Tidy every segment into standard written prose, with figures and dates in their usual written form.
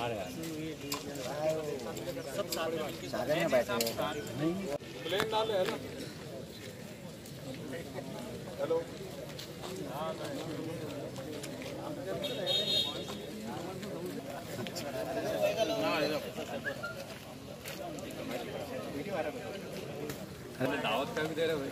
सारे में बैठे प्लेन डाले है ना। हेलो दावत का भी दे रहे भाई।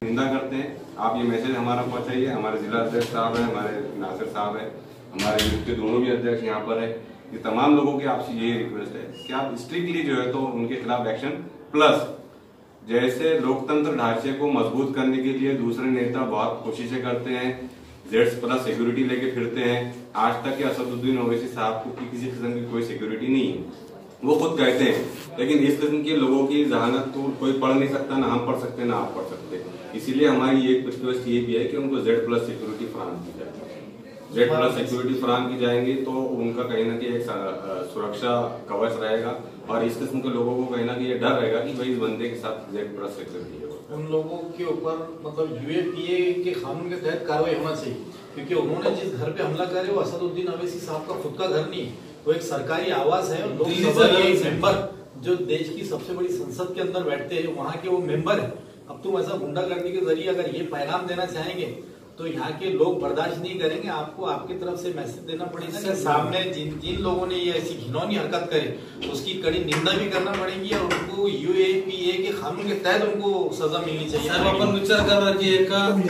निंदा करते हैं। आप ये मैसेज हमारा पहुंचाइए। हमारे जिला अध्यक्ष साहब हैं, हमारे नासिर साहब हैं, हमारे यूथ के दोनों भी अध्यक्ष यहाँ पर है। ये तमाम लोगों की आपसे यही रिक्वेस्ट है कि आप स्ट्रिक्टली जो है तो उनके खिलाफ एक्शन, प्लस जैसे लोकतंत्र ढांचे को मजबूत करने के लिए दूसरे नेता बहुत कोशिशें करते हैं, Z+ सिक्योरिटी लेके फिरते हैं। आज तक के असदुद्दीन ओवैसी साहब को किसी किस्म की कोई सिक्योरिटी नहीं है, वो खुद कहते हैं। लेकिन इस किस्म के लोगों की जहानत को कोई पढ़ नहीं सकता, ना हम पढ़ सकते ना आप पढ़ सकते। इसीलिए हमारी एक रिक्वेस्ट ये भी है कि उनको Z+ सिक्योरिटी फराहम की जाए। Z+ सिक्योरिटी फराहम की जाएंगी तो उनका कहीं ना कहीं एक सुरक्षा कवच रहेगा और इस किस्म के लोगों को कहीं ना कहीं ये डर रहेगा कि भाई इस बंदे के साथ Z+ सिक्योरिटी है। उन लोगों के ऊपर मतलब UAPA के कानून के तहत कार्रवाई होना चाहिए, क्योंकि उन्होंने जिस घर पे हमला करे वो असदुद्दीन ओवैसी साहब का खुद का घर नहीं है, वो एक सरकारी आवास है। लोकसभा के मेंबर जो देश की सबसे बड़ी संसद के अंदर बैठते हैं, वहाँ के वो मेंबर है। अब तुम ऐसा गुंडागर्दी के जरिए अगर ये पैगाम देना चाहेंगे तो यहाँ के लोग बर्दाश्त नहीं करेंगे। आपको आपकी तरफ से मैसेज देना पड़ेगा कि सामने जिन लोगों ने ये ऐसी घिनौनी हरकत करे उसकी कड़ी निंदा भी करना पड़ेगी और उनको UAPA के कानून के तहत उनको सजा मिलनी चाहिए। साहेब, आपण विचार करा की एका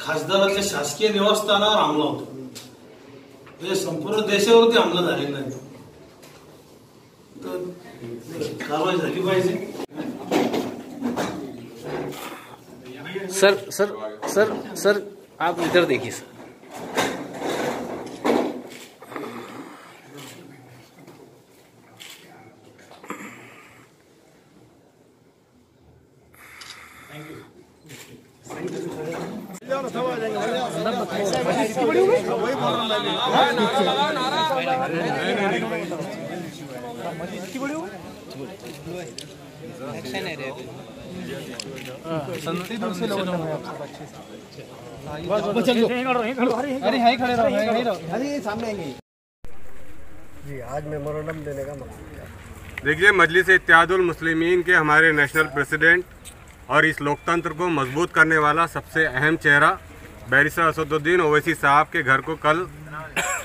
खासदाराच्या शासकीय निवासस्थानावर हमला होतो, म्हणजे संपूर्ण देशावरती हमला झालेला आहे, तर कारवाई झाली पाहिजे। सर सर सर सर आप इधर देखिए सर। जी, आज मेमोरेंडम देने का मकसद। देखिए, मजलिस इत्तेहादुल मुस्लिमीन के हमारे नेशनल प्रेसिडेंट और इस लोकतंत्र को मजबूत करने वाला सबसे अहम चेहरा बैरिस्टर असदुद्दीन ओवैसी साहब के घर को कल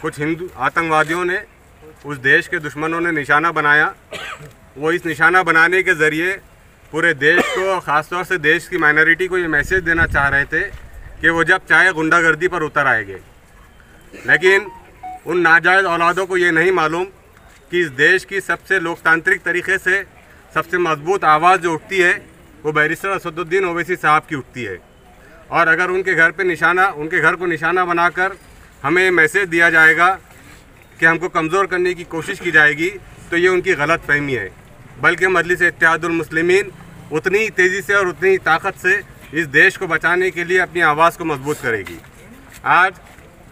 कुछ हिंदू आतंकवादियों ने, उस देश के दुश्मनों ने निशाना बनाया। वो इस निशाना बनाने के ज़रिए पूरे देश को, ख़ासतौर से देश की माइनॉरिटी को ये मैसेज देना चाह रहे थे कि वो जब चाहे गुंडागर्दी पर उतर आएंगे। लेकिन उन नाजायज़ औलादों को ये नहीं मालूम कि इस देश की सबसे लोकतांत्रिक तरीके से सबसे मजबूत आवाज़ जो उठती है वो बैरिस्टर असदुद्दीन ओवैसी साहब की उठती है। और अगर उनके घर को निशाना बनाकर हमें मैसेज दिया जाएगा कि हमको कमज़ोर करने की कोशिश की जाएगी, तो ये उनकी गलत फहमी है। बल्कि मजलिस इत्तेहादुल मुस्लिमीन उतनी तेज़ी से और उतनी ताकत से इस देश को बचाने के लिए अपनी आवाज़ को मजबूत करेगी। आज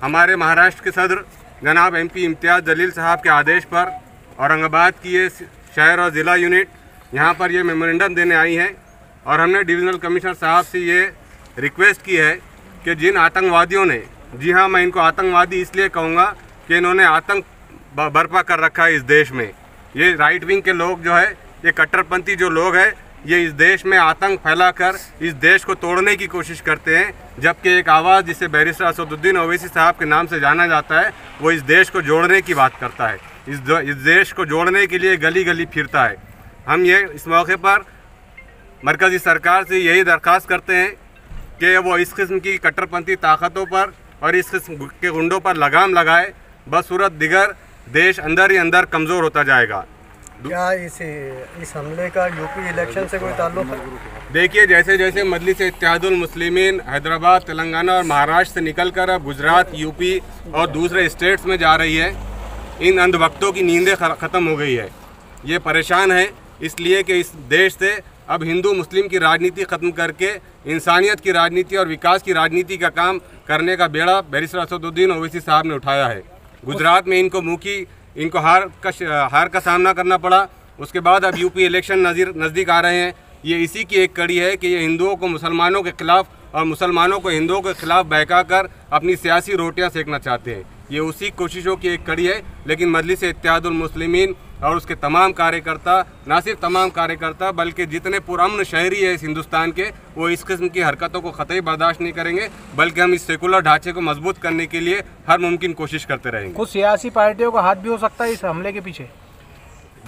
हमारे महाराष्ट्र के सदर जनाब MP इम्तियाज़ जलील साहब के आदेश पर औरंगाबाद की ये शहर और ज़िला यूनिट यहाँ पर ये मेमोरेंडम देने आई है और हमने डिविज़नल कमिश्नर साहब से ये रिक्वेस्ट की है कि जिन आतंकवादियों ने, जी हाँ मैं इनको आतंकवादी इसलिए कहूँगा कि इन्होंने आतंक बर्पा कर रखा है इस देश में। ये राइट विंग के लोग जो है, ये कट्टरपंथी जो लोग हैं, ये इस देश में आतंक फैलाकर इस देश को तोड़ने की कोशिश करते हैं। जबकि एक आवाज़ जिसे बैरिस्टर असदुद्दीन ओवैसी साहब के नाम से जाना जाता है, वो इस देश को जोड़ने की बात करता है, इस देश को जोड़ने के लिए गली गली फिरता है। हम ये इस मौके पर मरकज़ी सरकार से यही दरख्वास्त करते हैं कि वो इस किस्म की कट्टरपंथी ताकतों पर और इस किस्म के गुंडों पर लगाम लगाए, बसूरत दिगर देश अंदर ही अंदर कमज़ोर होता जाएगा। क्या इस हमले का यूपी इलेक्शन से कोई ताल्लुक है? देखिए, जैसे जैसे मजलिस इत्तेहादुल मुस्लिमीन हैदराबाद, तेलंगाना और महाराष्ट्र से निकलकर अब गुजरात, यूपी और दूसरे स्टेट्स में जा रही है, इन अंधभक्तों की नींदें ख़त्म हो गई है। ये परेशान है इसलिए कि इस देश से अब हिंदू मुस्लिम की राजनीति ख़त्म करके इंसानियत की राजनीति और विकास की राजनीति का काम करने का बेड़ा बैरिस्टर असदुद्दीन ओवैसी साहब ने उठाया है। गुजरात में इनको हार का सामना करना पड़ा। उसके बाद अब यूपी इलेक्शन नज़दीक आ रहे हैं। ये इसी की एक कड़ी है कि ये हिंदुओं को मुसलमानों के खिलाफ और मुसलमानों को हिंदुओं के खिलाफ बहका कर अपनी सियासी रोटियां सेकना चाहते हैं। ये उसी कोशिशों की एक कड़ी है। लेकिन मजलिस इत्तेहादुल मुस्लिमीन और उसके तमाम कार्यकर्ता, ना सिर्फ तमाम कार्यकर्ता बल्कि जितने पुरअमन शहरी है इस हिंदुस्तान के, वो इस किस्म की हरकतों को कतई बर्दाश्त नहीं करेंगे, बल्कि हम इस सेकुलर ढांचे को मजबूत करने के लिए हर मुमकिन कोशिश करते रहेंगे। कुछ सियासी पार्टियों का हाथ भी हो सकता है इस हमले के पीछे।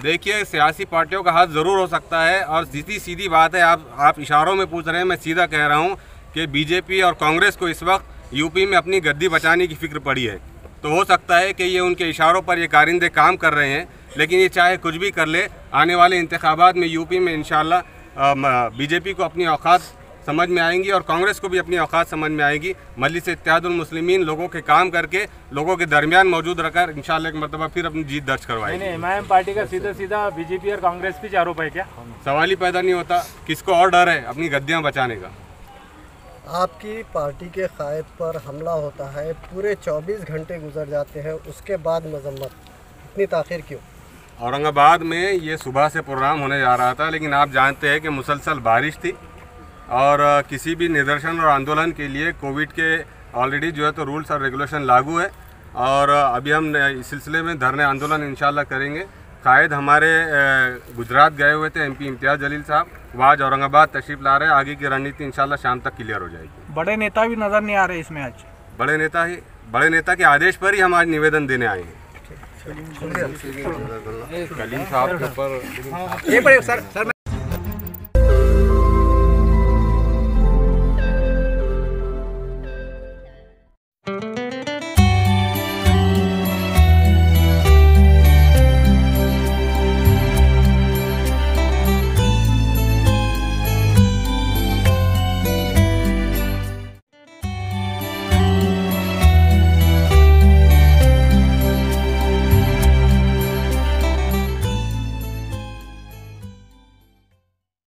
देखिए, सियासी पार्टियों का हाथ ज़रूर हो सकता है और सीधी बात है। आप इशारों में पूछ रहे हैं, मैं सीधा कह रहा हूँ कि बीजेपी और कांग्रेस को इस वक्त यूपी में अपनी गद्दी बचाने की फिक्र पड़ी है। तो हो सकता है कि ये उनके इशारों पर ये कारिंदे काम कर रहे हैं, लेकिन ये चाहे कुछ भी कर ले, आने वाले इंतखाबात में यूपी में इंशाल्लाह बीजेपी को अपनी औकात समझ में आएंगी और कांग्रेस को भी अपनी औकात समझ में आएगी। मजलिस इत्तेहादुल मुस्लिमीन लोगों के काम करके लोगों के दरमियान मौजूद रखकर इंशाल्लाह एक मरतबा फिर अपनी जीत दर्ज करवाएगी। एमआईएम पार्टी का सीधा बीजेपी और कांग्रेस पे आरोप है क्या? सवाल ही पैदा नहीं होता। किसको और डर है अपनी गद्दियाँ बचाने का? आपकी पार्टी के कायद पर हमला होता है, पूरे 24 घंटे गुजर जाते हैं, उसके बाद मजम्मत, इतनी ताख़ीर क्यों? औरंगाबाद में ये सुबह से प्रोग्राम होने जा रहा था, लेकिन आप जानते हैं कि मुसलसल बारिश थी और किसी भी निदर्शन और आंदोलन के लिए कोविड के ऑलरेडी जो है तो रूल्स और रेगुलेशन लागू है और अभी हम इस सिलसिले में धरने आंदोलन इंशाल्लाह करेंगे। कायद हमारे गुजरात गए हुए थे एमपी इम्तियाज़ जलील साहब, वो आज औरंगाबाद तशरीफ ला रहे हैं। आगे की रणनीति इंशाल्लाह शाम तक क्लियर हो जाएगी। बड़े नेता भी नज़र नहीं आ रहे इसमें आज। बड़े नेता के आदेश पर ही हम आज निवेदन देने आए हैं। कलीम साहब के ऊपर सर